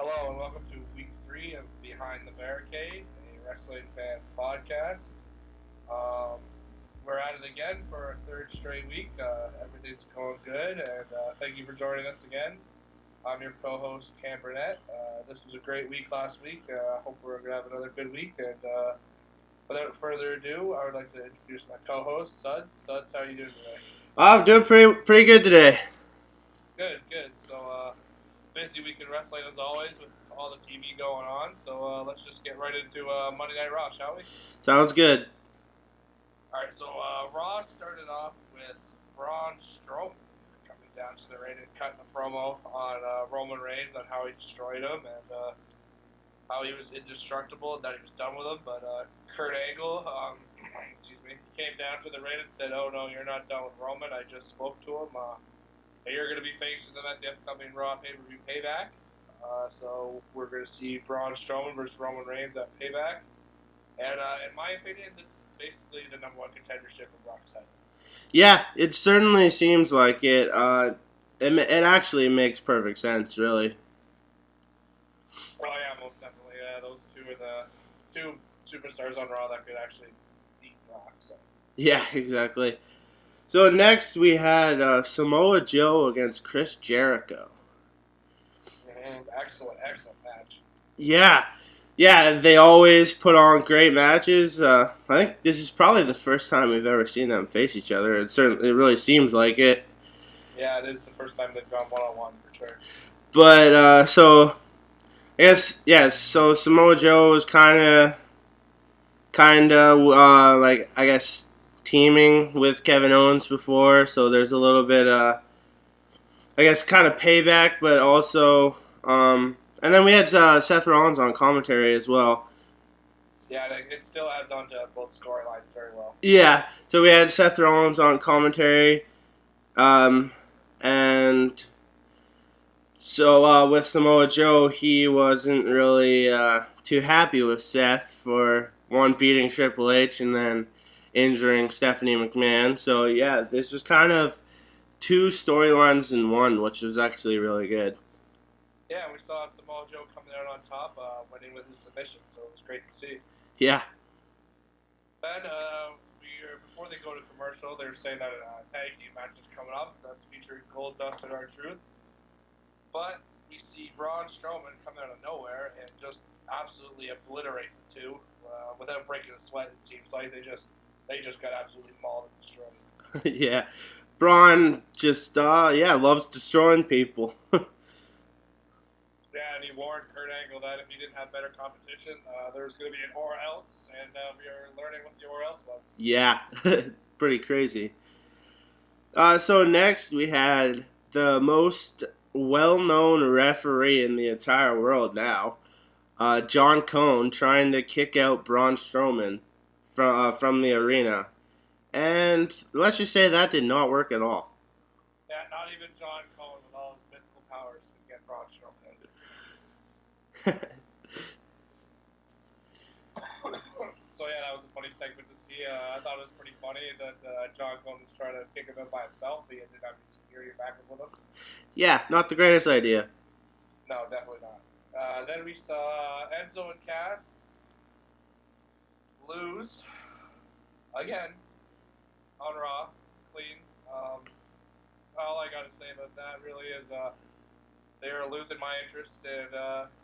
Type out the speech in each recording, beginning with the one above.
Hello and welcome to week 3 of Behind the Barricade, a wrestling fan podcast. Um, we're at it again for our third straight week. Everything's going good, and thank you for joining us again. I'm your co-host, Cam Burnett. This was a great week last week. I hope we're going to have another good week. And without further ado, I would like to introduce my co-host, Sudds. Sudds, how are you doing today? I'm doing pretty good today. Good. So, busy week in wrestling as always with all the TV going on. So let's just get right into Monday Night Raw, shall we? Sounds good. All right. So Raw started off with Braun Strowman coming down to the ring and cutting a promo on Roman Reigns on how he destroyed him and how he was indestructible and that he was done with him. But Kurt Angle, came down to the ring and said, "Oh no, you're not done with Roman. I just spoke to him. You're going to be facing them at the upcoming Raw pay-per-view Payback. So we're going to see Braun Strowman versus Roman Reigns at Payback. And in my opinion, this is basically the number one contendership of Rock's title. Yeah, it certainly seems like it. It actually makes perfect sense, really. Oh yeah, most definitely. Those two are the two superstars on Raw that could actually beat Rock. So. Yeah, exactly. So next we had Samoa Joe against Chris Jericho. Excellent match. Yeah, they always put on great matches. I think this is probably the first time we've ever seen them face each other. It really seems like it. Yeah, it is the first time they've gone one-on-one for sure. But so I guess So Samoa Joe was kind of like I guess teaming with Kevin Owens before, so there's a little bit I guess kind of payback, but also and then we had Seth Rollins on commentary as well. Yeah, it still adds on to both storylines very well. Yeah, so we had Seth Rollins on commentary, and so with Samoa Joe, he wasn't really too happy with Seth for one beating Triple H and then injuring Stephanie McMahon. So yeah, this was kind of two storylines in one, which was actually really good. Yeah, we saw Samoa Joe coming out on top, winning with his submission, so it was great to see. Yeah. Then, before they go to commercial, they're saying that a tag team match is coming up. That's featuring Goldust and R-Truth. But we see Braun Strowman come out of nowhere and just absolutely obliterate the two without breaking a sweat. It seems like they just got absolutely mauled and destroyed. Yeah. Braun just loves destroying people. Yeah, and he warned Kurt Angle that if he didn't have better competition, there was going to be an or else, and we are learning what the or else was. Yeah, pretty crazy. So next we had the most well-known referee in the entire world now, John Cone, trying to kick out Braun Strowman from the arena. And let's just say that did not work at all. Yeah, not even John Cone with all his mythical powers could get Braun Strowman. So yeah, that was a funny segment to see. I thought it was pretty funny that John Cone was trying to kick him out by himself. He ended up security backup with him. Yeah, not the greatest idea. No, definitely not. Then we saw Enzo and Cass lose again on Raw, clean. All I gotta say about that really is they are losing my interest, and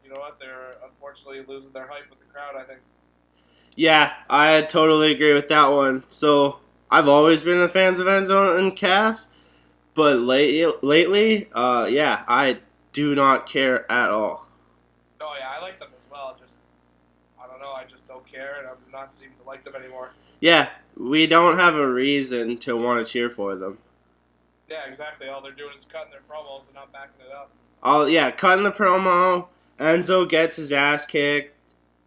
you know what? They're unfortunately losing their hype with the crowd, I think. Yeah, I totally agree with that one. So I've always been a fan of Enzo and Cass, but lately, I do not care at all. Oh yeah, I like them as well. Just I don't know, I just don't care, and I'm not seeming to like them anymore. Yeah, we don't have a reason to want to cheer for them. Yeah, exactly. All they're doing is cutting their promos and not backing it up. Cutting the promo. Enzo gets his ass kicked.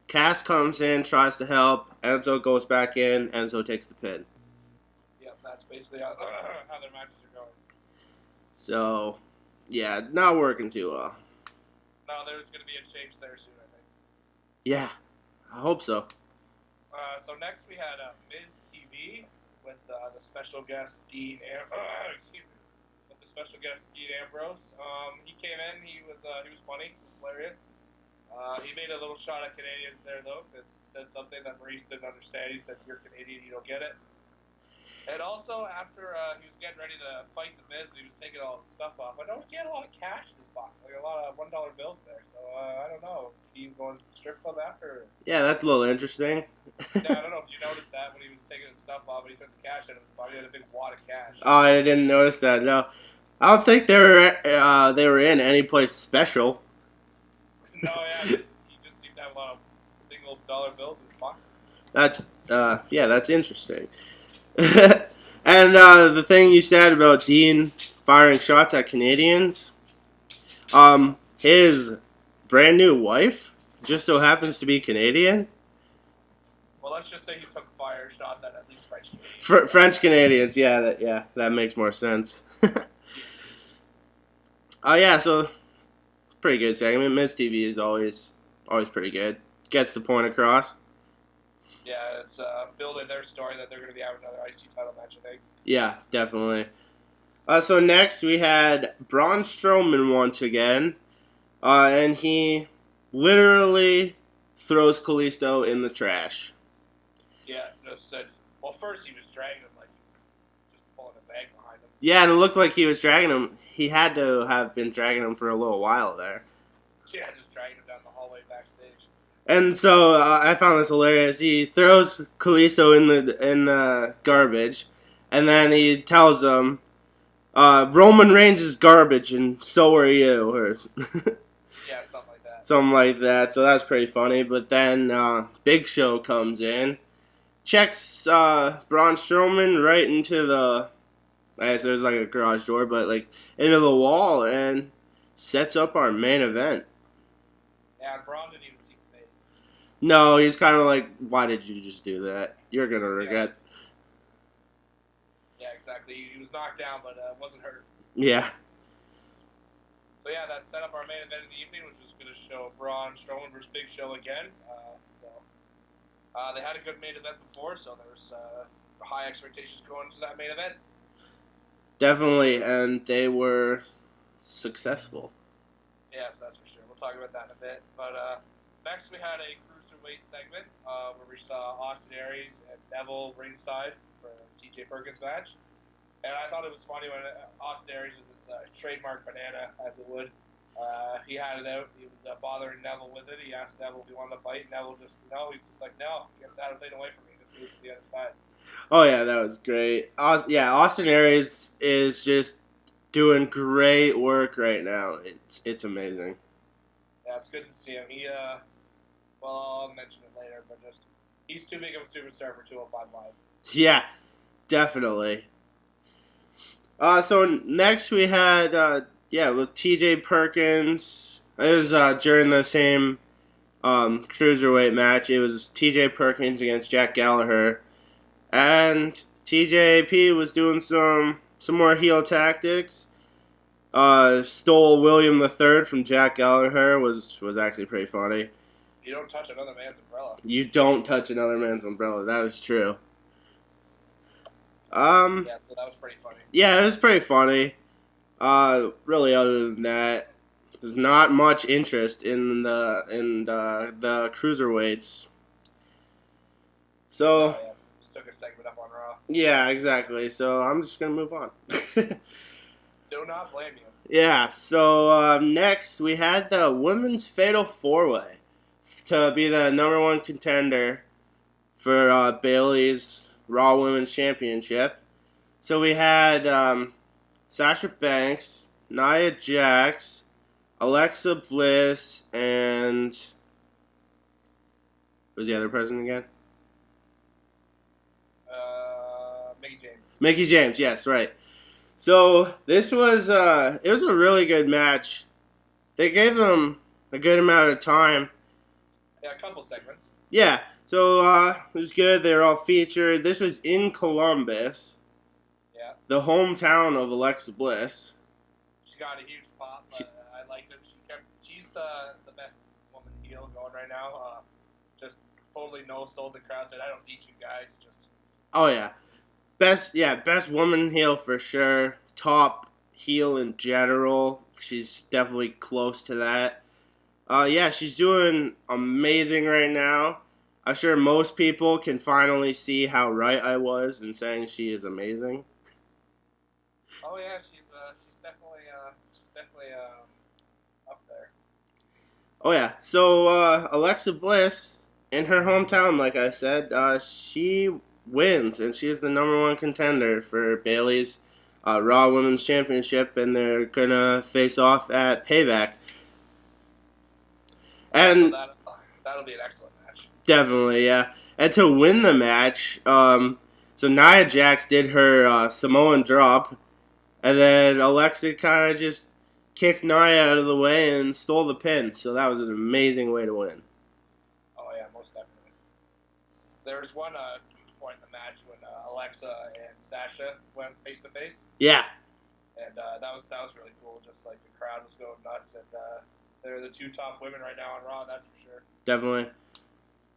Cass comes in, tries to help. Enzo goes back in. Enzo takes the pin. Yep, that's basically how their matches are going. So, yeah, not working too well. No, there's going to be a change there soon, I think. Yeah, I hope so. So next we had Miz TV with the special guest Dean Ambrose. He came in. He was funny, hilarious. He made a little shot at Canadians there, though, because he said something that Maurice didn't understand. He said, "You're Canadian, you don't get it." And also, after he was getting ready to fight the Miz, and he was taking all his stuff off, I noticed he had a lot of cash in his pocket, like a lot of $1 bills there. So I don't know. He going to the strip club after? Yeah, that's a little interesting. Yeah, I don't know if you noticed that when he was taking his stuff off, and he took the cash out of his pocket. He had a big wad of cash. Oh, I didn't notice that. No, I don't think they were in any place special. No, yeah, he just seemed to have a lot of single dollar bills in his pocket. That's interesting. And the thing you said about Dean firing shots at Canadians, his brand new wife just so happens to be Canadian. Well, let's just say he took fire shots at least French Canadians. French Canadians, that makes more sense. So pretty good segment. Miz TV is always pretty good. Gets the point across. Yeah, it's building their story that they're going to be having another IC title match, I think. Yeah, definitely. So next we had Braun Strowman once again, and he literally throws Kalisto in the trash. Yeah, just said. Well, first he was dragging him like just pulling a bag behind him. Yeah, and it looked like he was dragging him. He had to have been dragging him for a little while there. Yeah, just dragging him down the hallway backstage. And so I found this hilarious. He throws Kalisto in the garbage, and then he tells him, "Roman Reigns is garbage, and so are you." Or yeah, something like that. Something like that. So that's pretty funny. But then Big Show comes in, checks Braun Strowman right into the, I guess there's like a garage door, but like into the wall, and sets up our main event. Yeah, Braun didn't even see the face. No, he's kind of like, why did you just do that? You're gonna regret. Yeah, exactly. He was knocked down, but wasn't hurt. Yeah. So yeah, that set up our main event of the evening, which was going to show Braun Strowman versus Big Show again. They had a good main event before, so there was high expectations going into that main event. Definitely, and they were successful. Yes, that's for sure. We'll talk about that in a bit. But next we had a cruiserweight segment where we saw Austin Aries and Neville ringside for the TJ Perkins match. And I thought it was funny when Austin Aries with his trademark banana, as it would. He had it out. He was bothering Neville with it. He asked Neville if he wanted to fight. Neville just, no. He's just like, no, get that thing away from me. Just move to the other side. Oh, yeah, that was great. Austin Aries is just doing great work right now. It's amazing. Yeah, it's good to see him. He, I'll mention it later, but just, he's too big of a superstar for 205 Live. Yeah, definitely. So next we had, with TJ Perkins. It was during the same cruiserweight match. It was TJ Perkins against Jack Gallagher. And TJP was doing some more heel tactics. Stole William III from Jack Gallagher, was actually pretty funny. You don't touch another man's umbrella. You don't touch another man's umbrella. That is true. Yeah, so that was pretty funny. Yeah, it was pretty funny. Really, other than that, there's not much interest in the cruiserweights. So. Yeah. Just took a segment up on Raw. Yeah, exactly. So I'm just gonna move on. Do not blame you. Yeah. So next we had the women's fatal 4-way to be the number one contender for Bayley's Raw Women's Championship. So we had Sasha Banks, Nia Jax, Alexa Bliss, and what was the other person again? Mickey James. Mickey James, yes, right. So this was it was a really good match. They gave them a good amount of time. Yeah, a couple segments. Yeah, so it was good. They were all featured. This was in Columbus. Yeah. The hometown of Alexa Bliss. She got a huge pop. I liked it. She's the best woman heel going right now. Just totally no-sold the crowd. Said, I don't need you guys. Just. Oh yeah. Best woman heel for sure. Top heel in general. She's definitely close to that. Yeah, she's doing amazing right now. I'm sure most people can finally see how right I was in saying she is amazing. Oh yeah, she's definitely up there. Oh yeah, so Alexa Bliss in her hometown, like I said, she wins and she is the number one contender for Bayley's Raw Women's Championship, and they're gonna face off at Payback. Yeah, so And that'll be an excellent match. definitely, yeah. And to win the match, so Nia Jax did her Samoan drop, and then Alexa kind of just kicked Nia out of the way and stole the pin. So that was an amazing way to win. Oh yeah, most definitely. There was one point in the match when Alexa and Sasha went face to face. Yeah. And that was really cool. Just like the crowd was going nuts, and they're the two top women right now on Raw. That's for sure. Definitely.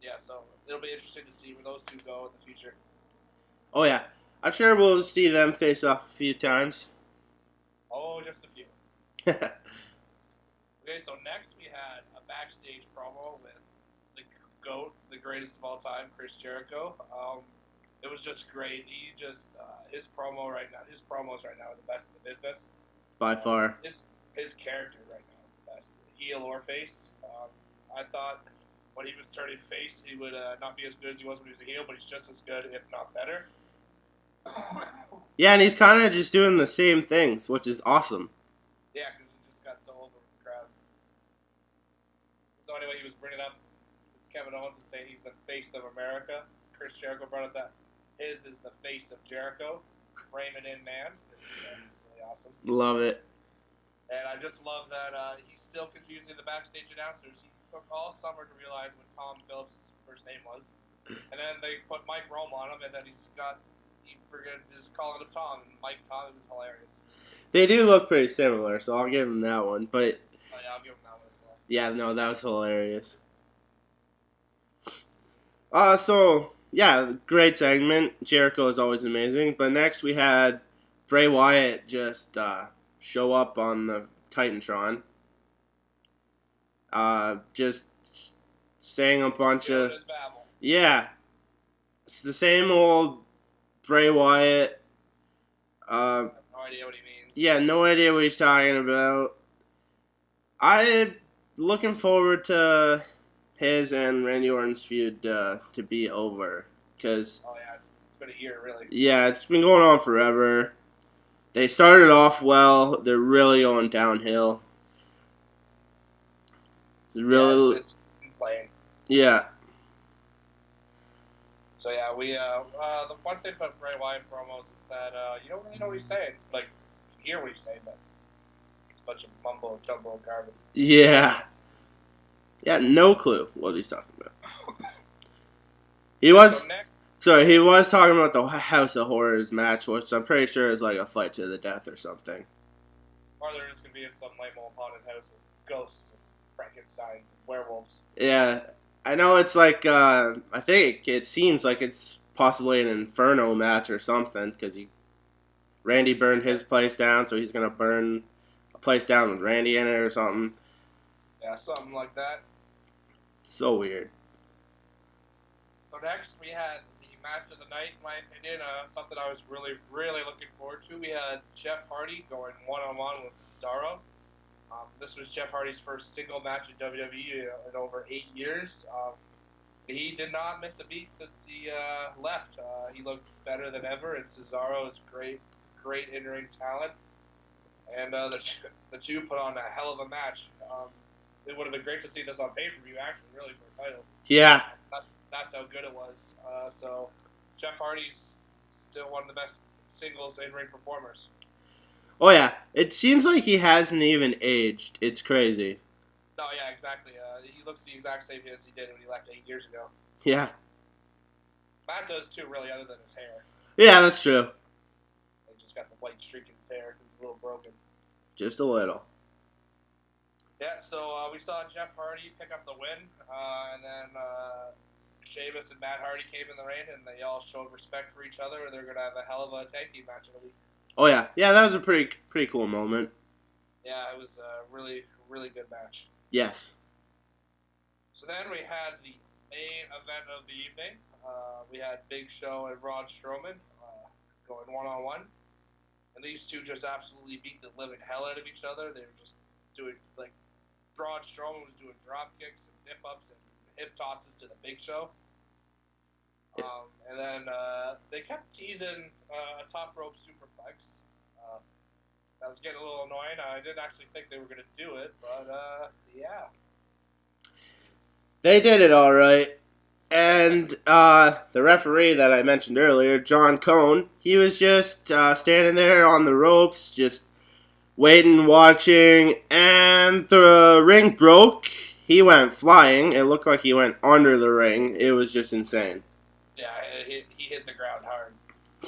Yeah, so it'll be interesting to see where those two go in the future. Oh yeah, I'm sure we'll see them face off a few times. Oh, just a few. Okay, so next we had a backstage promo with the GOAT, the greatest of all time, Chris Jericho. It was just great. He just his promos right now are the best in the business. By far. His character right now is the best, heel or face. I thought when he was turning face, he would not be as good as he was when he was a heel, but he's just as good, if not better. Yeah, and he's kind of just doing the same things, which is awesome. Yeah, because he just got so over with the crowd. So anyway, he was bringing up, since Kevin Owens was saying he's the face of America, Chris Jericho brought up that his is the face of Jericho, Raymond in man. This is really awesome. Love it. And I just love that he's still confusing the backstage announcers. He took all summer to realize what Tom Phillips' first name was. And then they put Mike Rome on him, and then he forgot just calling him Tom. And Mike Tom is hilarious. They do look pretty similar, so I'll give him that one. But oh, yeah, I'll give him that one as well. Yeah, no, that was hilarious. So yeah, great segment. Jericho is always amazing. But next we had Bray Wyatt just show up on the Titantron. Just saying a bunch of yeah. It's the same old Bray Wyatt. I have no idea what he means. Yeah, no idea what he's talking about. I'm looking forward to his and Randy Orton's feud to be over. Cause, oh, yeah, it's been a year, really. Yeah, it's been going on forever. They started off well. They're really going downhill. Really, it's playing. Yeah. So yeah, we the one thing about Bray Wyatt promos is that you don't really know what he's saying. Like, you hear what he's saying, but it's a bunch of mumbo jumbo garbage. Yeah. Yeah, no clue what he's talking about. He was talking about the House of Horrors match, which I'm pretty sure is like a fight to the death or something. Or they're just gonna be in some lame old haunted house with ghosts and Frankensteins and werewolves. Yeah. I know it's like, I think it seems like it's possibly an Inferno match or something, because Randy burned his place down, so he's going to burn a place down with Randy in it or something. Yeah, something like that. So weird. So next, we had the match of the night, in my opinion, something I was really, really looking forward to. We had Jeff Hardy going one-on-one with Cesaro. This was Jeff Hardy's first single match in WWE in over 8 years. He did not miss a beat since he left. He looked better than ever, and Cesaro is great in-ring talent. And the two put on a hell of a match. It would have been great to see this on pay-per-view, actually, really, for a title. Yeah. That's how good it was. So Jeff Hardy's still one of the best singles in-ring performers. Oh, yeah. It seems like he hasn't even aged. It's crazy. No, yeah, exactly. He looks the exact same as he did when he left 8 years ago. Yeah. Matt does, too, really, other than his hair. Yeah, that's true. He just got the white streak in his hair because he's a little broken. Just a little. Yeah, so we saw Jeff Hardy pick up the win, and then Sheamus and Matt Hardy came in the ring, and they all showed respect for each other, and they're going to have a hell of a tag team match in the week. Oh, yeah. Yeah, that was a pretty cool moment. Yeah, it was a really, really good match. Yes. So then we had the main event of the evening. We had Big Show and Braun Strowman going one-on-one. And these two just absolutely beat the living hell out of each other. They were just doing, like, Braun Strowman was doing drop kicks and dip-ups and hip tosses to the Big Show. And then they kept teasing a top rope superplex. That was getting a little annoying. I didn't actually think they were going to do it, but yeah. They did it all right. And the referee that I mentioned earlier, John Cone, he was just standing there on the ropes, just waiting, watching, and the ring broke. He went flying. It looked like he went under the ring. It was just insane. Yeah, he hit the ground hard.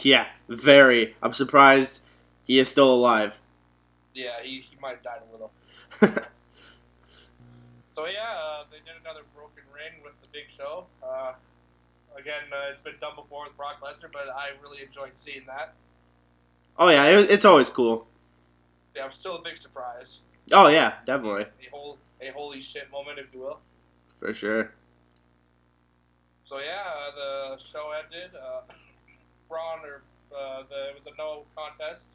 Yeah, very. I'm surprised he is still alive. Yeah, he might have died a little. So yeah, they did another broken ring with the Big Show. Again, it's been done before with Brock Lesnar, but I really enjoyed seeing that. Oh yeah, it's always cool. Yeah, I'm still a big surprise. Oh yeah, definitely. A holy shit moment, if you will. For sure. So yeah, the show ended. Braun, it was a no contest,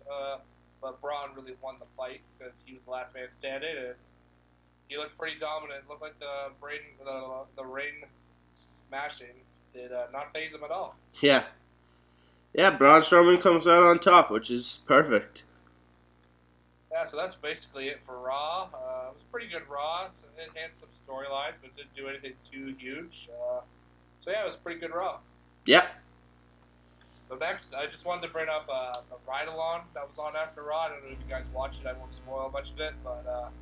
but Braun really won the fight because he was the last man standing, and he looked pretty dominant. It looked like the ring smashing did not faze him at all. Yeah. Yeah, Braun Strowman comes out on top, which is perfect. Yeah, so that's basically it for Raw. It was a pretty good Raw. So it had some storylines, but didn't do anything too huge. So yeah, it was a pretty good Raw. Yeah. So next, I just wanted to bring up the ride-along that was on after Raw. I don't know if you guys watched it. I won't spoil much of it, but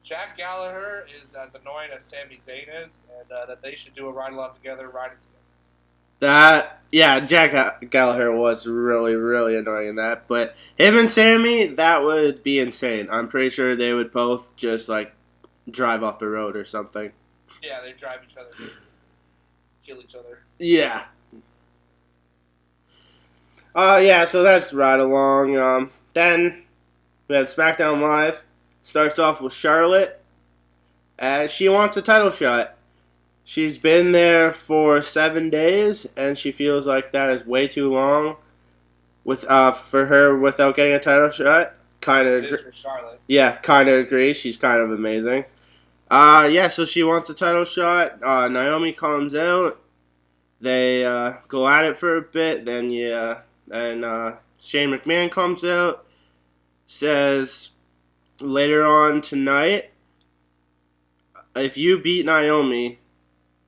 Jack Gallagher is as annoying as Sami Zayn is, and that they should do a ride-along together, riding together. Jack Gallagher was really, really annoying in that. But him and Sammy, that would be insane. I'm pretty sure they would both just, like, drive off the road or something. Yeah, they drive each other, kill each other. Yeah. Yeah, so that's right along. Then we had SmackDown Live. Starts off with Charlotte. She wants a title shot. She's been there for 7 days, and she feels like that is way too long for her without getting a title shot. Kind of for Charlotte. Yeah, kind of agree. She's kind of amazing. Yeah, so she wants a title shot. Naomi comes out. They go at it for a bit. Then Shane McMahon comes out. Says later on tonight, if you beat Naomi,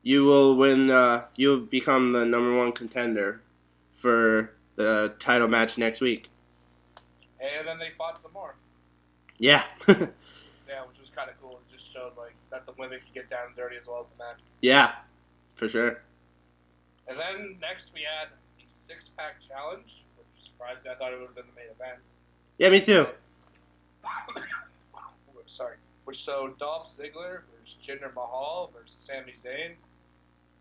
you will win. You will become the #1 contender for the title match next week. And then they fought some more. Yeah. Yeah, which was kind of cool. It just showed like that the women can get down and dirty as well as the men. Yeah, for sure. And then next we had the 6-pack challenge, which was surprising. I thought it would have been the main event. Yeah, me too. Sorry. Which so Dolph Ziggler versus Jinder Mahal versus Sami Zayn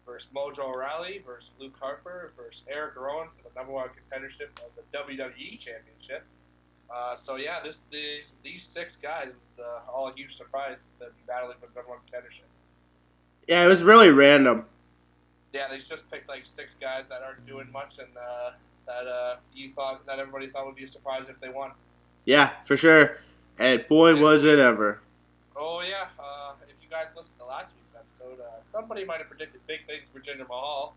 versus Mojo Rawley versus Luke Harper versus Eric Rowan for the #1 contendership of the WWE Championship. So yeah, these 6 guys was all a huge surprise to be battling for the #1 contendership. Yeah, it was really random. Yeah, they just picked like 6 guys that aren't doing much, and that everybody thought would be a surprise if they won. Yeah, for sure. And boy, was it ever. Oh yeah, if you guys listened to last week's episode, somebody might have predicted big things for Jinder Mahal.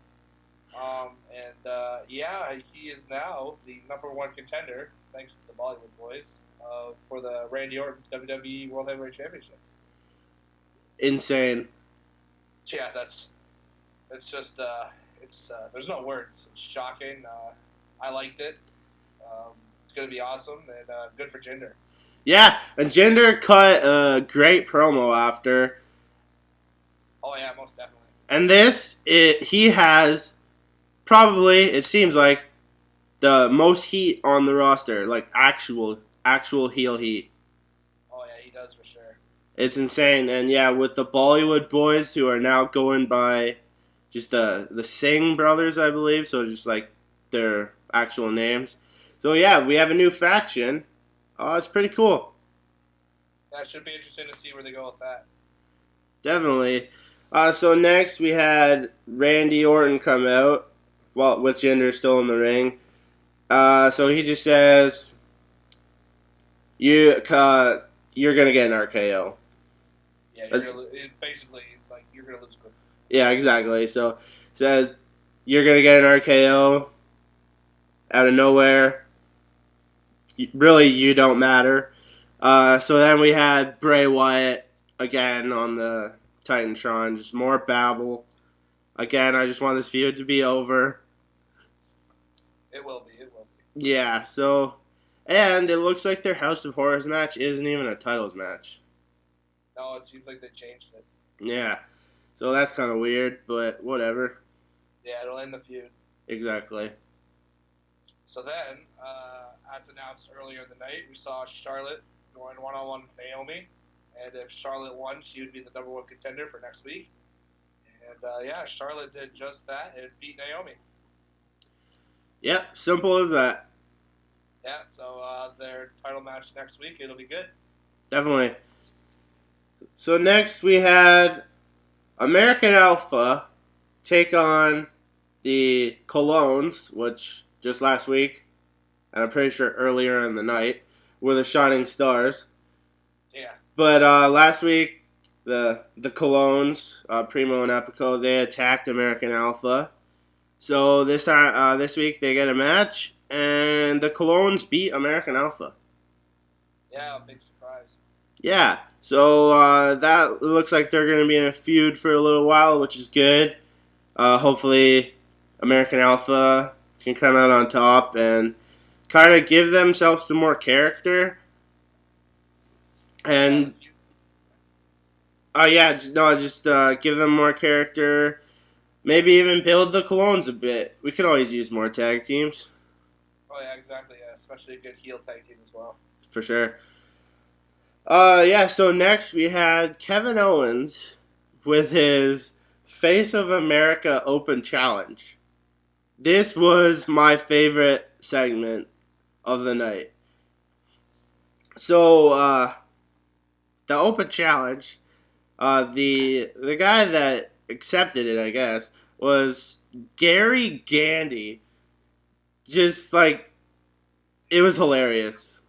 Yeah, he is now the #1 contender, thanks to the Bollywood Boys, for the Randy Orton's WWE World Heavyweight Championship. Insane. Yeah, it's just, there's no words. It's shocking. I liked it. It's going to be awesome, and good for Jinder. Yeah, and Jinder cut a great promo after. Oh, yeah, most definitely. And he has probably, it seems like, the most heat on the roster. Like, actual heel heat. Oh, yeah, he does for sure. It's insane. And yeah, with the Bollywood Boys, who are now going by just the Singh brothers, I believe. So just like their actual names. So yeah, we have a new faction. It's pretty cool. That should be interesting to see where they go with that. Definitely. So next we had Randy Orton come out, well, with Jinder still in the ring. So he just says, you're gonna get an RKO. Yeah, basically it's like you're gonna lose quick. Yeah, exactly. So said you're gonna get an RKO out of nowhere. Really, you don't matter. So then we had Bray Wyatt again on the Titantron. Just more babble. Again, I just want this feud to be over. It will be. Yeah, so. And it looks like their House of Horrors match isn't even a titles match. No, it seems like they changed it. Yeah. So that's kind of weird, but whatever. Yeah, it'll end the feud. Exactly. So then, as announced earlier in the night, we saw Charlotte going one-on-one with Naomi. And if Charlotte won, she would be the number one contender for next week. And, Charlotte did just that and beat Naomi. Yeah, simple as that. Yeah, so their title match next week, it'll be good. Definitely. So next we had American Alpha take on the Colognes, which just last week, and I'm pretty sure earlier in the night, were the Shining Stars. Yeah. But last week, the Colognes, Primo and Epico, they attacked American Alpha. So this week they get a match, and the Colognes beat American Alpha. Yeah, big surprise. Yeah, so that looks like they're going to be in a feud for a little while, which is good. Hopefully, American Alpha can come out on top and kind of give themselves some more character. And just give them more character. Maybe even build the Colognes a bit. We could always use more tag teams. Oh yeah, exactly. Yeah, especially a good heel tag team as well. For sure. So next we had Kevin Owens with his Face of America Open Challenge. This was my favorite segment of the night. So, the Open Challenge, the guy that accepted it, I guess, was Gary Gandy. Just like, it was hilarious.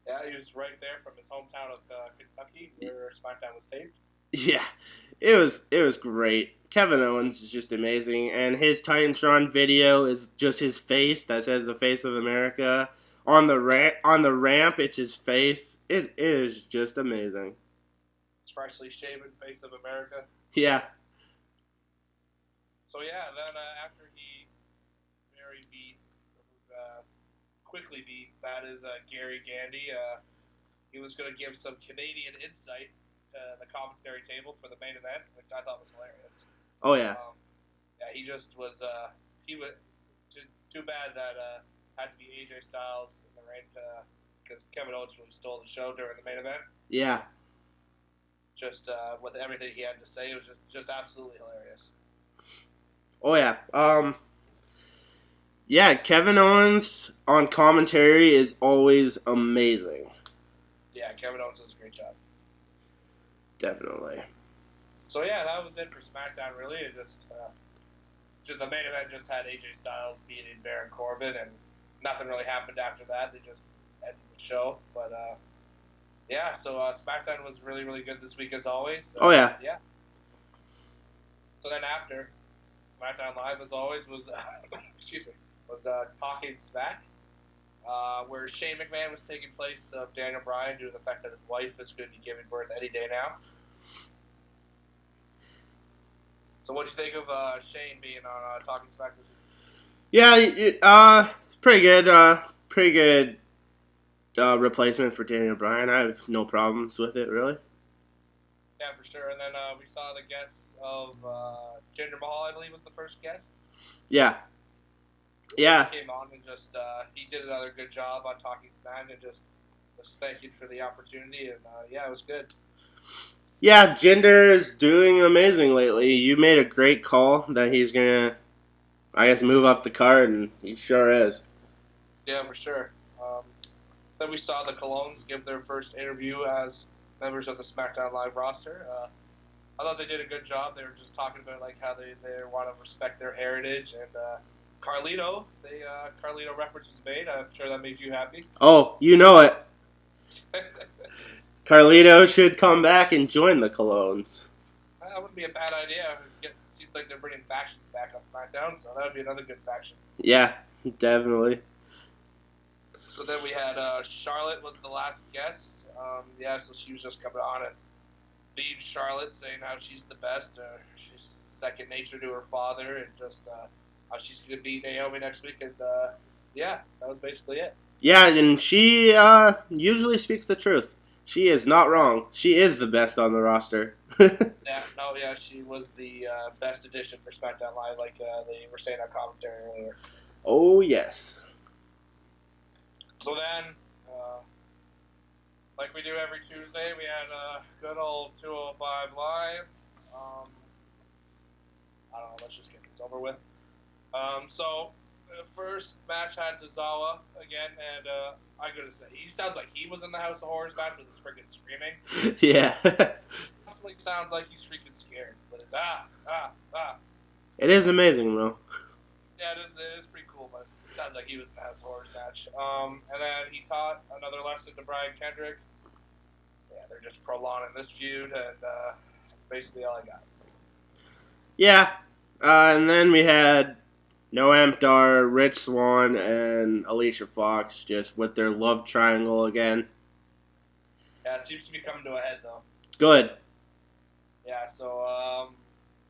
Yeah, he was right there from his hometown of Kentucky, where SmackDown was taped. Yeah, it was great. Kevin Owens is just amazing, and his Titantron video is just his face that says the face of America. On the ramp, it's his face. It is just amazing. Freshly shaven face of America. Yeah. So yeah, then after he quickly beat, that is Gary Gandy. He was going to give some Canadian insight to the commentary table for the main event, which I thought was hilarious. Oh yeah. He just was. He was too bad that had to be AJ Styles in the ring because Kevin Owens really stole the show during the main event. Yeah. Just with everything he had to say, it was just absolutely hilarious. Oh yeah. Yeah, Kevin Owens on commentary is always amazing. Yeah, Kevin Owens does a great job. Definitely. So yeah, that was it for SmackDown. Really, it just the main event just had AJ Styles beating Baron Corbin, and nothing really happened after that. They just ended the show. But so SmackDown was really, really good this week as always. So, oh yeah. Yeah. So then after SmackDown Live, as always, was Talking Smack, where Shane McMahon was taking place of Daniel Bryan due to the fact that his wife is going to be giving birth any day now. So what do you think of Shane being on Talking Smack this week? Yeah, pretty good. Pretty good replacement for Daniel Bryan. I have no problems with it, really. Yeah, for sure. And then we saw the guests of Jinder Mahal, I believe, was the first guest. Yeah. Yeah. He came on and just he did another good job on Talking Smack and just thank you for the opportunity. And it was good. Yeah, Jinder's doing amazing lately. You made a great call that he's going to, I guess, move up the card, and he sure is. Yeah, for sure. Then we saw the Colognes give their first interview as members of the SmackDown Live roster. I thought they did a good job. They were just talking about like how they want to respect their heritage and Carlito. Carlito reference was made. I'm sure that made you happy. Oh, you know it. Carlito should come back and join the Colognes. That wouldn't be a bad idea. It seems like they're bringing factions back on SmackDown, so that would be another good faction. Yeah, definitely. So then we had Charlotte was the last guest. So she was just coming on and lead Charlotte, saying how she's the best. She's second nature to her father, and just how she's going to beat Naomi next week. And that was basically it. Yeah, and she usually speaks the truth. She is not wrong. She is the best on the roster. She was the best addition for SmackDown Live, like they were saying on commentary earlier. Oh, yes. So then, like we do every Tuesday, we had a good old 205 Live. I don't know, let's just get this over with. So, the first match had Tozawa again, and I gotta say, he sounds like he was in the House of Horrors match with his freaking screaming. Yeah. Honestly, sounds like he's freaking scared, but it's It is amazing, though. Yeah, it is pretty cool, but it sounds like he was in the House of Horrors match. And then he taught another lesson to Brian Kendrick. Yeah, they're just prolonging this feud, and basically all I got. Yeah, and then we had Noam Dar, Rich Swann, and Alicia Fox just with their love triangle again. Yeah, it seems to be coming to a head, though. Good.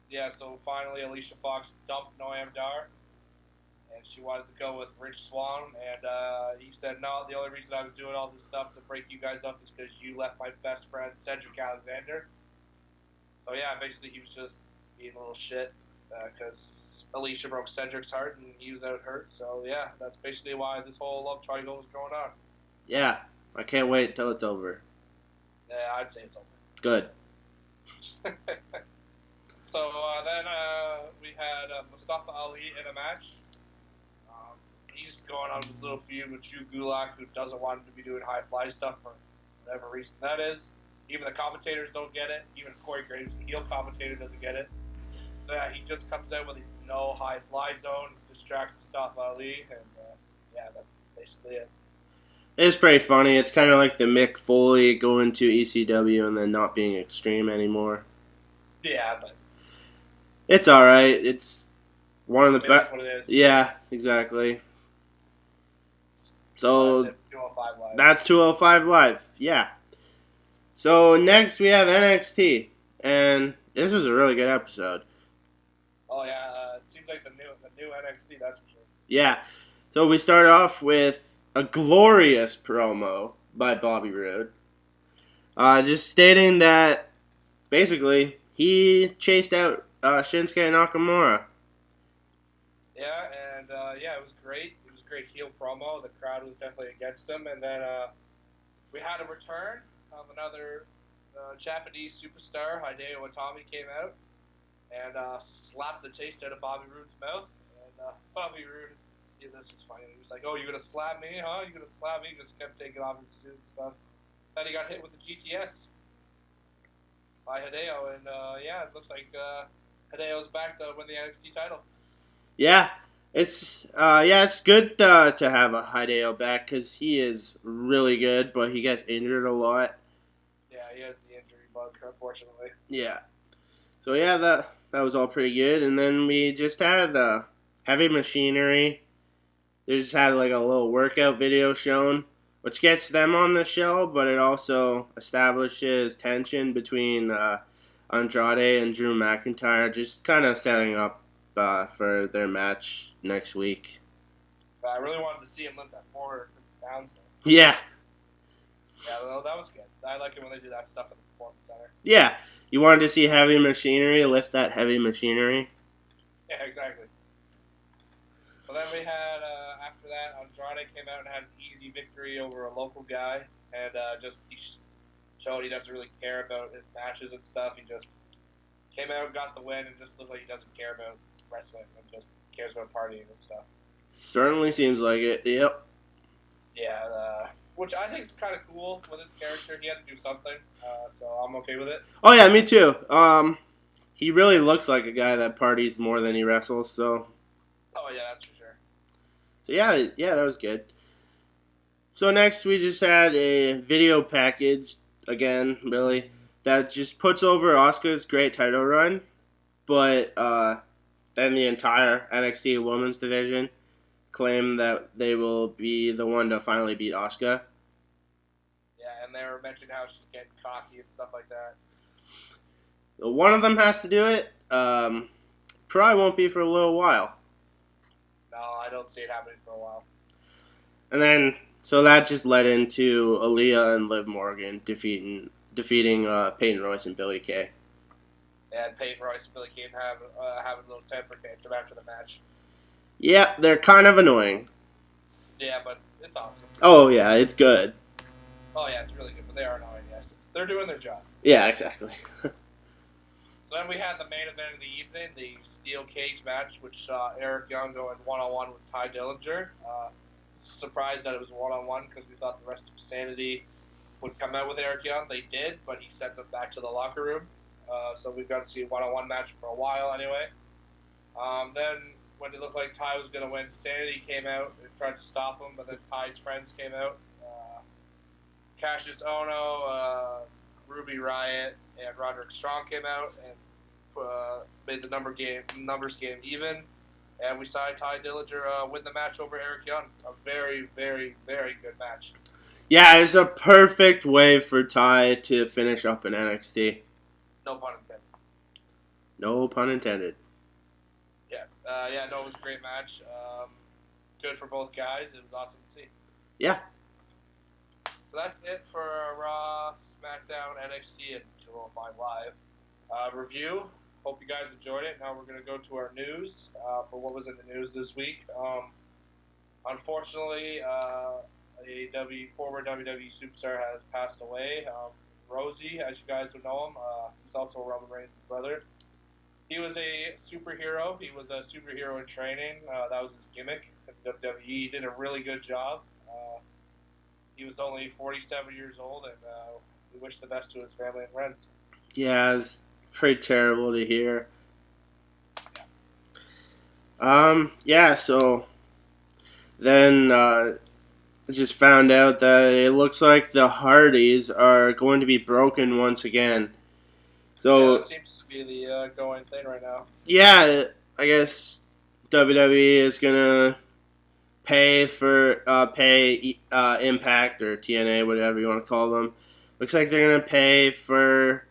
Yeah, so finally Alicia Fox dumped Noam Dar, and she wanted to go with Rich Swann, and he said, no, the only reason I was doing all this stuff to break you guys up is because you left my best friend, Cedric Alexander. So yeah, basically he was just being a little shit, because Alicia broke Cedric's heart, and he was out hurt, so yeah, that's basically why this whole love triangle is going on. Yeah, I can't wait till it's over. Yeah, I'd say it's over. Good. So then we had Mustafa Ali in a match. He's going on this little feud with Drew Gulak, who doesn't want him to be doing high fly stuff for whatever reason that is. Even the commentators don't get it. Even Corey Graves, the heel commentator, doesn't get it. So yeah, he just comes out with his no high fly zone, distracts Mustafa Ali, and that's basically it. It's pretty funny. It's kind of like the Mick Foley going to ECW and then not being Extreme anymore. Yeah, but it's all right. It's one of the best. What it is. Yeah, exactly. So that's 205 Live. That's 205 Live. Yeah. So next we have NXT, and this was a really good episode. Oh yeah, it seems like the new NXT. That's for sure. Yeah. So we start off with a glorious promo by Bobby Roode, just stating that basically he chased out Shinsuke Nakamura. Yeah, and it was great. It was a great heel promo. The crowd was definitely against him, and then we had a return of another Japanese superstar. Hideo Itami came out and slapped the taste out of Bobby Roode's mouth, and Bobby Roode. Yeah, this was funny. He was like, "Oh, you're gonna slap me, huh? You're gonna slap me?" He just kept taking off his suit and stuff. Then he got hit with the GTS by Hideo, and it looks like Hideo's back to win the NXT title. Yeah, it's good to have a Hideo back because he is really good, but he gets injured a lot. Yeah, he has the injury bug, unfortunately. Yeah. So yeah, that was all pretty good, and then we just had Heavy Machinery. They just had like a little workout video shown, which gets them on the show, but it also establishes tension between Andrade and Drew McIntyre, just kind of setting up for their match next week. I really wanted to see him lift that 400 pounds. Yeah. Yeah, that was good. I like it when they do that stuff at the Performance Center. Yeah. You wanted to see Heavy Machinery lift that heavy machinery? Yeah, exactly. So then we had, after that, Andrade came out and had an easy victory over a local guy, and he showed he doesn't really care about his matches and stuff. He just came out, got the win, and just looked like he doesn't care about wrestling and just cares about partying and stuff. Certainly seems like it, yep. Yeah, which I think is kind of cool with his character. He had to do something, so I'm okay with it. Oh yeah, me too. He really looks like a guy that parties more than he wrestles. So. Oh yeah, that's for sure. So yeah, that was good. So next we just had a video package again, really, that just puts over Asuka's great title run, but then the entire NXT Women's Division claim that they will be the one to finally beat Asuka. Yeah, and they were mentioning how she's getting cocky and stuff like that. One of them has to do it. Probably won't be for a little while. No, I don't see it happening for a while. And then, so that just led into Aaliyah and Liv Morgan defeating Peyton Royce and Billie Kay. And Peyton Royce and Billie Kay having a little temper tantrum after the match. Yeah, they're kind of annoying. Yeah, but it's awesome. Oh yeah, it's good. Oh yeah, it's really good, but they are annoying, yes. They're doing their job. Yeah, exactly. So then we had the main event of the evening, the steel cage match, which saw Eric Young going one-on-one with Ty Dillinger. Surprised that it was one-on-one because we thought the rest of Sanity would come out with Eric Young. They did, but he sent them back to the locker room. So we've got to see a one-on-one match for a while anyway. Then when it looked like Ty was going to win, Sanity came out and tried to stop him, but then Ty's friends came out. Cassius Ohno, Ruby Riott, and Roderick Strong came out and made the numbers game even. And we saw Ty Dillinger win the match over Eric Young. A very, very, very good match. Yeah, it's a perfect way for Ty to finish up in NXT. No pun intended. No pun intended. Yeah, it was a great match. Good for both guys. It was awesome to see. Yeah. So that's it for Raw, SmackDown, NXT, and 205 Live review. Hope you guys enjoyed it. Now we're going to go to our news for what was in the news this week. Unfortunately, a former WWE superstar has passed away. Rosie, as you guys would know him, he's also Roman Reigns' brother. He was a superhero. He was a superhero in training. That was his gimmick in WWE. He did a really good job. He was only 47 years old, and we wish the best to his family and friends. Yeah, it's pretty terrible to hear. So then I just found out that it looks like the Hardys are going to be broken once again. So that seems to be the going thing right now. Yeah, I guess WWE is gonna pay Impact or TNA, whatever you want to call them. Looks like they're gonna pay for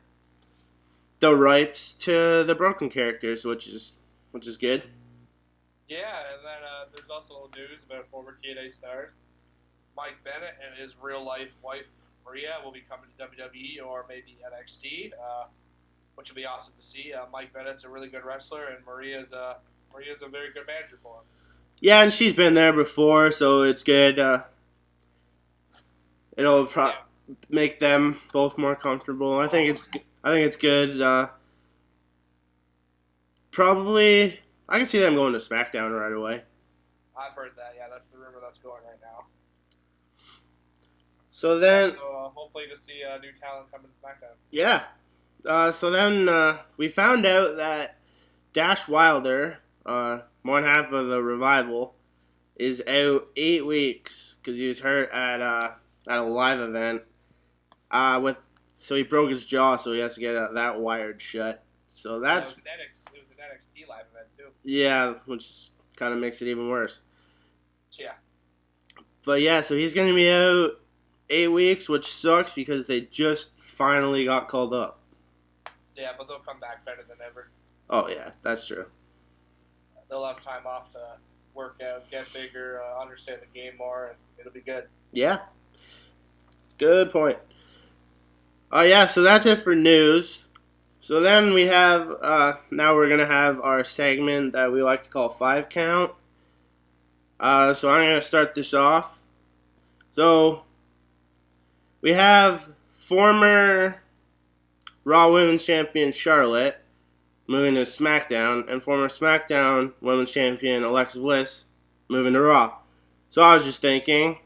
the rights to the broken characters, which is good. Yeah, and then there's also news about former TNA stars. Mike Bennett and his real-life wife, Maria, will be coming to WWE or maybe NXT, which will be awesome to see. Mike Bennett's a really good wrestler, and Maria's a very good manager for him. Yeah, and she's been there before, so it's good. It'll make them both more comfortable. I think it's good. Probably, I can see them going to SmackDown right away. I've heard that. Yeah, that's the rumor that's going right now. So then, hopefully to see new talent coming to SmackDown. Yeah. So then we found out that Dash Wilder, one half of the Revival, is out 8 weeks because he was hurt at a live event. So he broke his jaw, so he has to get that wired shut. So that's it was an NXT live event too. Yeah, which kind of makes it even worse. Yeah. But yeah, so he's going to be out 8 weeks, which sucks because they just finally got called up. Yeah, but they'll come back better than ever. Oh yeah, that's true. They'll have time off to work out, get bigger, understand the game more, and it'll be good. Yeah. Good point. Yeah, so that's it for news. So then we have, now we're going to have our segment that we like to call 5 Count. So I'm going to start this off. So we have former Raw Women's Champion Charlotte moving to SmackDown, and former SmackDown Women's Champion Alexa Bliss moving to Raw. So I was just thinking,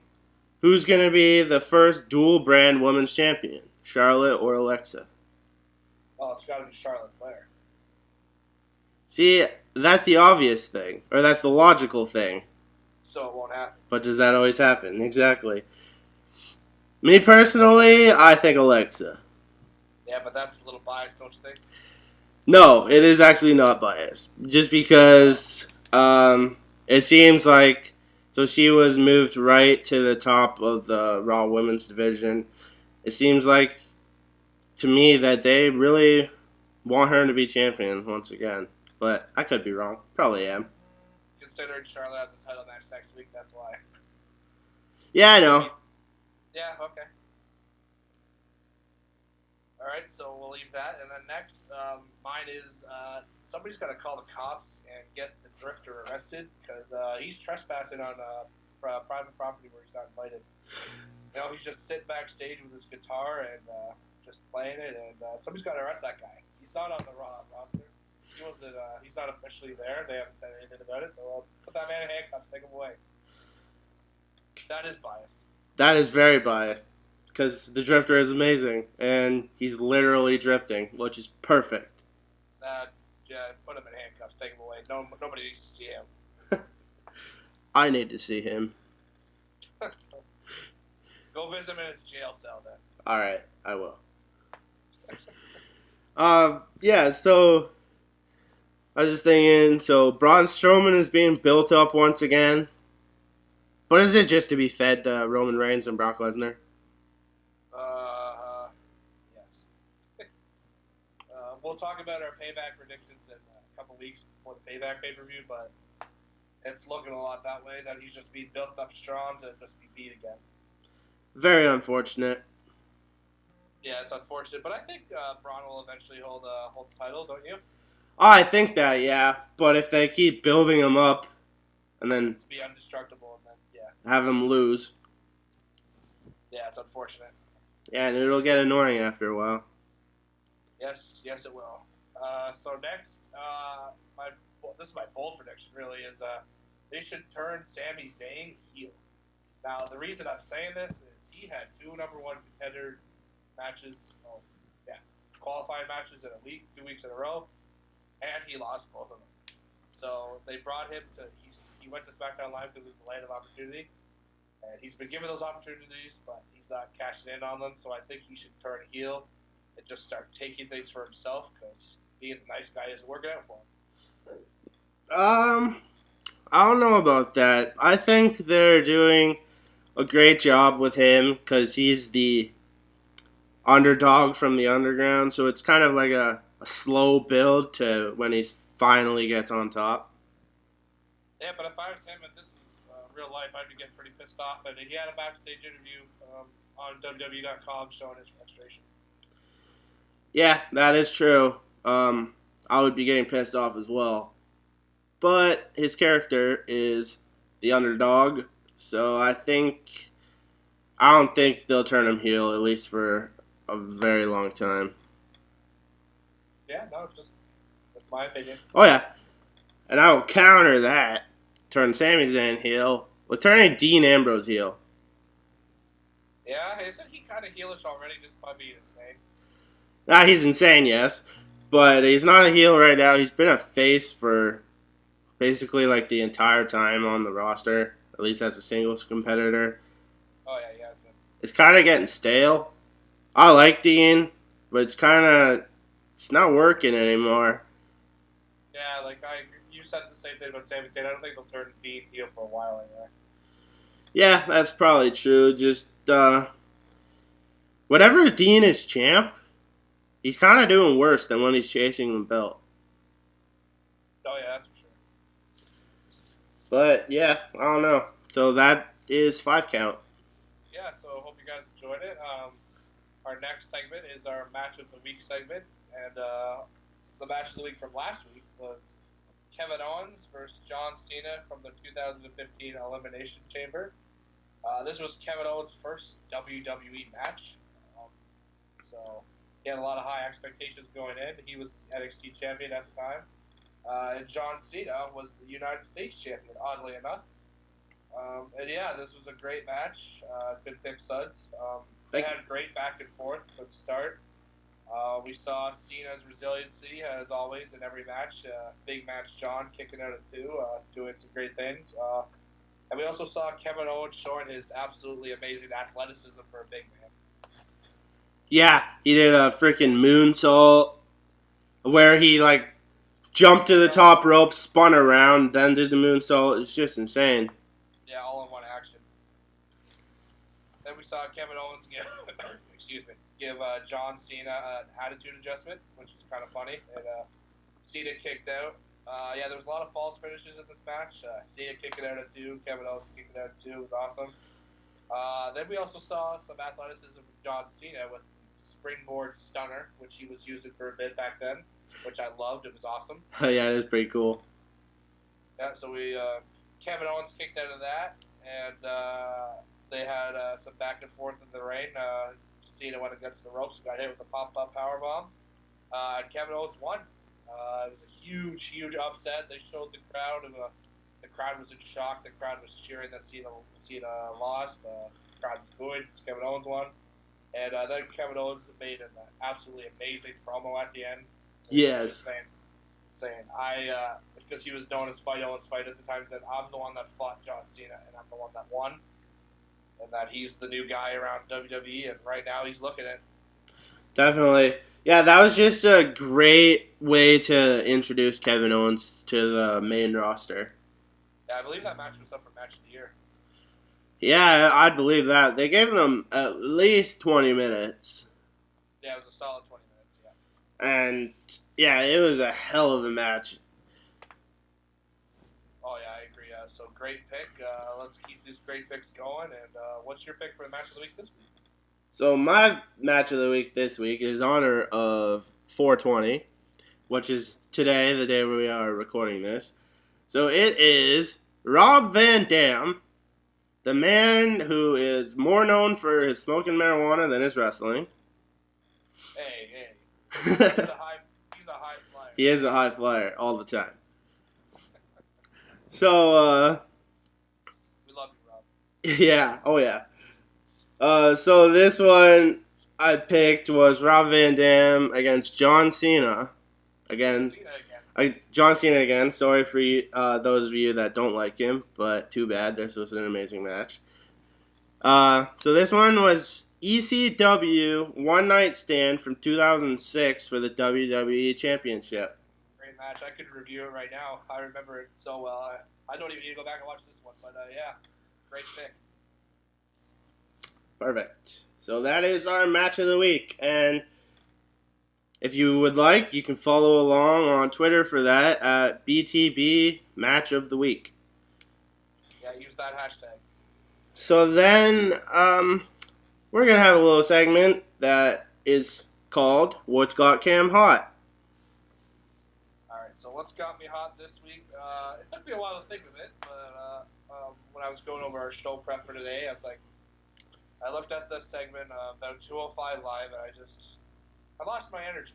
Who's going to be the first dual-brand women's champion? Charlotte or Alexa? Oh, it's got to be Charlotte Flair. See, that's the obvious thing. Or that's the logical thing. So it won't happen. But does that always happen? Exactly. Me personally, I think Alexa. Yeah, but that's a little biased, don't you think? No, it is actually not biased. Just because it seems like... So she was moved right to the top of the Raw Women's division. It seems like, to me, that they really want her to be champion once again. But I could be wrong. Probably am. Considering Charlotte has a title match next week, that's why. Yeah, I know. Yeah, okay. Alright, so we'll leave that. And then next, mine is somebody's got to call the cops and get the drifter arrested because he's trespassing on private property where he's not invited. You know, he's just sitting backstage with his guitar and just playing it, and somebody's got to arrest that guy. He's not on the Raw roster. He wasn't. He's not officially there. They haven't said anything about it, so I'll put that man in handcuffs, take him away. That is biased. That is very biased because the drifter is amazing, and he's literally drifting, which is perfect. Yeah, put him in handcuffs, take him away. Nobody needs to see him. I need to see him. Go visit him in his jail cell then. Alright, I will. Yeah, so I was just thinking, so Braun Strowman is being built up once again. But is it just to be fed Roman Reigns and Brock Lesnar? Yes. We'll talk about our payback predictions in a couple weeks before the payback pay-per-view, but it's looking a lot that way, that he's just being built up strong to just be beat again. Very unfortunate. Yeah, it's unfortunate, but I think Braun will eventually hold the title, don't you? Oh, I think that, yeah. But if they keep building him up and then to be indestructible and then, yeah. Have him lose. Yeah, it's unfortunate. Yeah, and it'll get annoying after a while. Yes, it will. So next, this is my bold prediction, really, is they should turn Sami Zayn heel. Now, the reason I'm saying this is he had 2 number 1 contender matches, qualifying matches in a week, 2 weeks in a row, and he lost both of them. So they brought him to, he went to SmackDown Live because it was the land of opportunity, and he's been given those opportunities, but he's not cashing in on them, so I think he should turn heel and just start taking things for himself, because being the nice guy isn't working out for him. I don't know about that. I think they're doing a great job with him because he's the underdog from the underground, so it's kind of like a slow build to when he finally gets on top. Yeah, but if I was him in this real life, I'd be getting pretty pissed off. And he had a backstage interview on WWE.com showing his frustration. Yeah, that is true. I would be getting pissed off as well. But his character is the underdog, so I don't think they'll turn him heel, at least for a very long time. Yeah, no, that's my opinion. Oh, yeah. And I will counter that, turn Sami Zayn heel, with turning Dean Ambrose heel. Yeah, isn't he kind of heelish already just by being insane? Nah, he's insane, yes. But he's not a heel right now. He's been a face for basically like the entire time on the roster, at least as a singles competitor. Oh, yeah. It's kind of getting stale. I like Dean, but it's not working anymore. Yeah, you said the same thing about Sami Zayn. I don't think they'll turn Dean heel for a while anyway. Yeah, that's probably true. Just, whatever Dean is champ, he's kind of doing worse than when he's chasing the belt. Oh, yeah, that's for sure. But, yeah, I don't know. So that is 5 count. Yeah, so hope you guys enjoyed it. Our next segment is our Match of the Week segment. And the Match of the Week from last week was Kevin Owens versus John Cena from the 2015 Elimination Chamber. This was Kevin Owens' first WWE match. So he had a lot of high expectations going in. He was NXT champion at the time. And John Cena was the United States champion, oddly enough. And yeah, this was a great match. Good pick, Sudds. They had great back and forth from the start. We saw Cena's resiliency, as always, in every match. Big match John kicking out at 2, doing some great things. And we also saw Kevin Owens showing his absolutely amazing athleticism for a big man. Yeah, he did a freaking moonsault where he, like, jumped to the top rope, spun around, then did the moonsault. It's just insane. Yeah, all in one action. Then we saw Kevin Owens give John Cena an attitude adjustment, which is kind of funny. And Cena kicked out. Yeah, there was a lot of false finishes in this match. Cena kicking out at 2, Kevin Owens kicking out at 2. It was awesome. Then we also saw some athleticism from John Cena with springboard stunner, which he was using for a bit back then, which I loved. It was awesome. Yeah, it was pretty cool. Yeah, so Kevin Owens kicked out of that, and they had some back and forth in the ring. Cena went against the ropes and got hit with a pop-up powerbomb. And Kevin Owens won. It was a huge, huge upset. They showed the crowd, and the crowd was in shock. The crowd was cheering that Cena lost. The crowd was booing because Kevin Owens won. And then Kevin Owens made an absolutely amazing promo at the end. Yes. Saying because he was known as Fight Owens Fight at the time, that I'm the one that fought John Cena, and I'm the one that won. And that he's the new guy around WWE, and right now he's looking at it. Definitely. Yeah, that was just a great way to introduce Kevin Owens to the main roster. Yeah, I believe that match was up for Match of the Year. Yeah, I'd believe that. They gave them at least 20 minutes. Yeah, it was a solid 20 minutes, yeah. And, yeah, it was a hell of a match. Oh, yeah, I agree. So, great pick. Let's keep these great picks going. And what's your pick for the match of the week this week? So, my match of the week this week is in honor of 420, which is today, the day we are recording this. So, it is Rob Van Dam, the man who is more known for his smoking marijuana than his wrestling. Hey. He's a high flyer. He is a high flyer all the time. So, we love you, Rob. Yeah, oh yeah. So this one I picked was Rob Van Dam against John Cena. John Cena again. Sorry for those of you that don't like him, but too bad. This was an amazing match. So this one was ECW One Night Stand from 2006 for the WWE Championship. Great match. I could review it right now. I remember it so well. I don't even need to go back and watch this one, but yeah, great pick. Perfect. So that is our match of the week, and if you would like, you can follow along on Twitter for that at BTB Match of the Week. Yeah, use that hashtag. So then, we're going to have a little segment that is called What's Got Cam Hot? Alright, so what's got me hot this week? It took me a while to think of it, but when I was going over our show prep for today, I looked at the segment about 205 Live, and I lost my energy.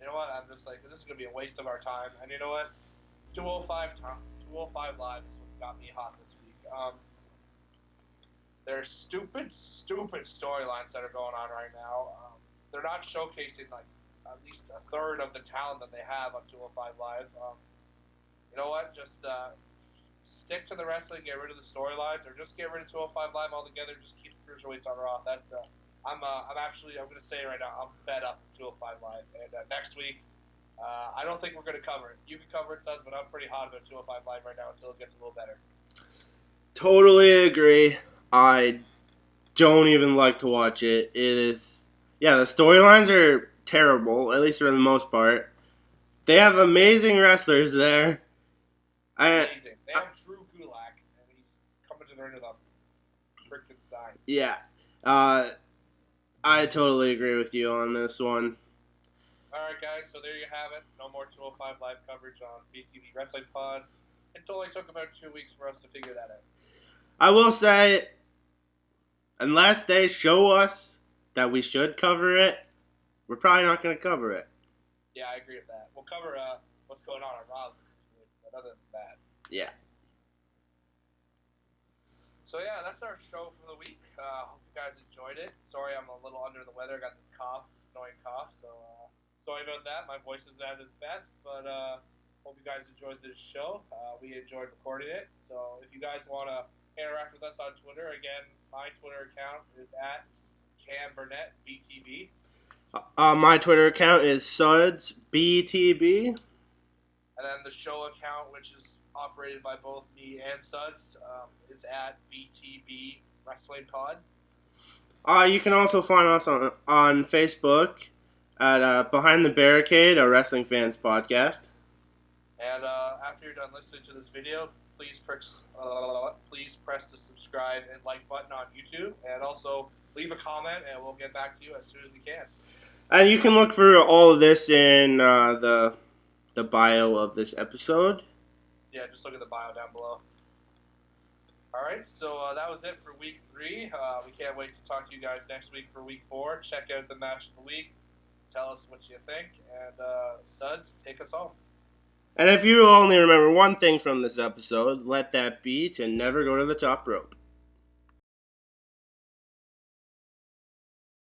You know what? I'm just like, this is going to be a waste of our time. And you know what? 205 Live is what got me hot this week. There's stupid storylines that are going on right now. They're not showcasing, like, at least a third of the talent that they have on 205 Live. You know what? Just stick to the wrestling, get rid of the storylines, or just get rid of 205 Live altogether. Just keep the cruiserweights on Raw. That's I'm going to say right now, I'm fed up with 205 Live. And next week, I don't think we're going to cover it. You can cover it, Sudds, but I'm pretty hot about 205 Live right now until it gets a little better. Totally agree. I don't even like to watch it. It is, yeah, the storylines are terrible, at least for the most part. They have amazing wrestlers there. Amazing. They have Drew Gulak, and he's coming to the ring with a freaking sign. Yeah. I totally agree with you on this one. Alright, guys, so there you have it. No more 205 Live coverage on BTV Wrestling Pod. It only took about 2 weeks for us to figure that out. I will say, unless they show us that we should cover it, we're probably not going to cover it. Yeah, I agree with that. We'll cover what's going on Raw, but other than that. Yeah. So yeah, that's our show for the week. Hope you guys enjoyed it. Sorry, I'm a little under the weather. I got this cough, this annoying cough. So sorry about that. My voice isn't at its best, but hope you guys enjoyed this show. We enjoyed recording it. So if you guys want to interact with us on Twitter, again, my Twitter account is at CamBurnettBTB. My Twitter account is Sudds BTB. And then the show account, which is operated by both me and Sudds, is at BTB Wrestling Pod. You can also find us on Facebook at Behind the Barricade, a wrestling fans podcast. And after you're done listening to this video, please press the subscribe and like button on YouTube, and also leave a comment, and we'll get back to you as soon as we can. And you can look for all of this in the bio of this episode. Yeah, just look at the bio down below. All right, so that was it for week 3. We can't wait to talk to you guys next week for week 4. Check out the match of the week. Tell us what you think, and Sudds, take us home. And if you only remember one thing from this episode, let that be to never go to the top rope.